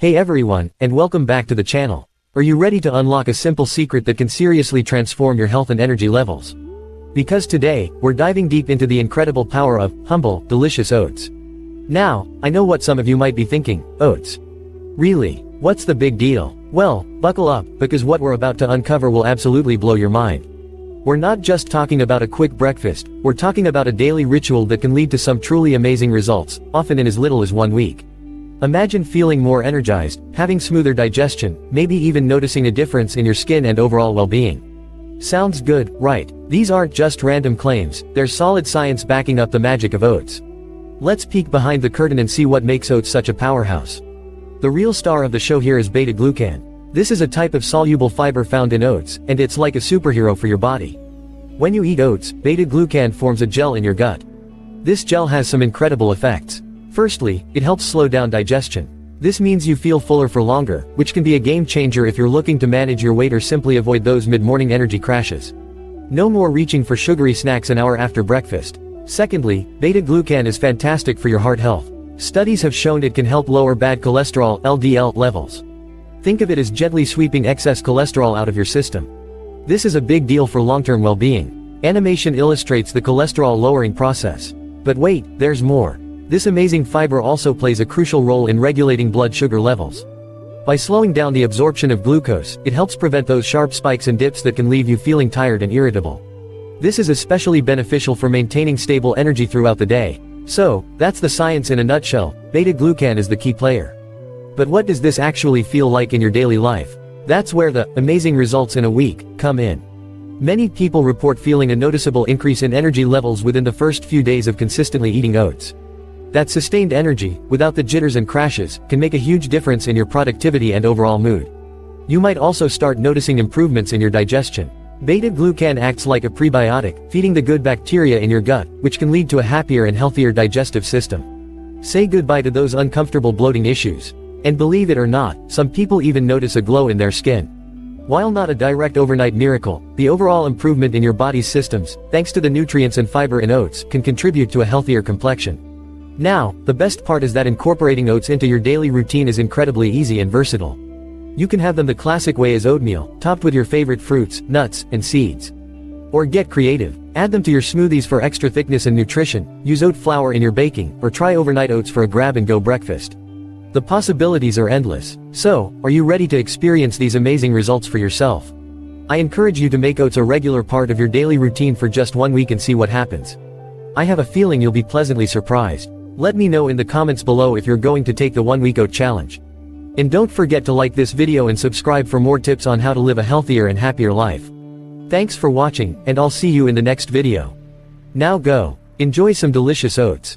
Hey everyone, and welcome back to the channel. Are you ready to unlock a simple secret that can seriously transform your health and energy levels? Because today, we're diving deep into the incredible power of humble, delicious oats. Now, I know what some of you might be thinking, oats. Really? What's the big deal? Well, buckle up, because what we're about to uncover will absolutely blow your mind. We're not just talking about a quick breakfast, we're talking about a daily ritual that can lead to some truly amazing results, often in as little as 1 week. Imagine feeling more energized, having smoother digestion, maybe even noticing a difference in your skin and overall well-being. Sounds good, right? These aren't just random claims, there's solid science backing up the magic of oats. Let's peek behind the curtain and see what makes oats such a powerhouse. The real star of the show here is beta-glucan. This is a type of soluble fiber found in oats, and it's like a superhero for your body. When you eat oats, beta-glucan forms a gel in your gut. This gel has some incredible effects. Firstly, it helps slow down digestion. This means you feel fuller for longer, which can be a game changer if you're looking to manage your weight or simply avoid those mid-morning energy crashes. No more reaching for sugary snacks an hour after breakfast. Secondly, beta-glucan is fantastic for your heart health. Studies have shown it can help lower bad cholesterol (LDL) levels. Think of it as gently sweeping excess cholesterol out of your system. This is a big deal for long-term well-being. Animation illustrates the cholesterol-lowering process. But wait, there's more. This amazing fiber also plays a crucial role in regulating blood sugar levels. By slowing down the absorption of glucose, it helps prevent those sharp spikes and dips that can leave you feeling tired and irritable. This is especially beneficial for maintaining stable energy throughout the day. So, that's the science in a nutshell. Beta-glucan is the key player. But what does this actually feel like in your daily life? That's where the amazing results in a week come in. Many people report feeling a noticeable increase in energy levels within the first few days of consistently eating oats. That sustained energy, without the jitters and crashes, can make a huge difference in your productivity and overall mood. You might also start noticing improvements in your digestion. Beta-glucan acts like a prebiotic, feeding the good bacteria in your gut, which can lead to a happier and healthier digestive system. Say goodbye to those uncomfortable bloating issues. And believe it or not, some people even notice a glow in their skin. While not a direct overnight miracle, the overall improvement in your body's systems, thanks to the nutrients and fiber in oats, can contribute to a healthier complexion. Now, the best part is that incorporating oats into your daily routine is incredibly easy and versatile. You can have them the classic way as oatmeal, topped with your favorite fruits, nuts, and seeds. Or get creative. Add them to your smoothies for extra thickness and nutrition, use oat flour in your baking, or try overnight oats for a grab-and-go breakfast. The possibilities are endless. So, are you ready to experience these amazing results for yourself? I encourage you to make oats a regular part of your daily routine for just 1 week and see what happens. I have a feeling you'll be pleasantly surprised. Let me know in the comments below if you're going to take the 1-week oat challenge. And don't forget to like this video and subscribe for more tips on how to live a healthier and happier life. Thanks for watching, and I'll see you in the next video. Now go. Enjoy some delicious oats.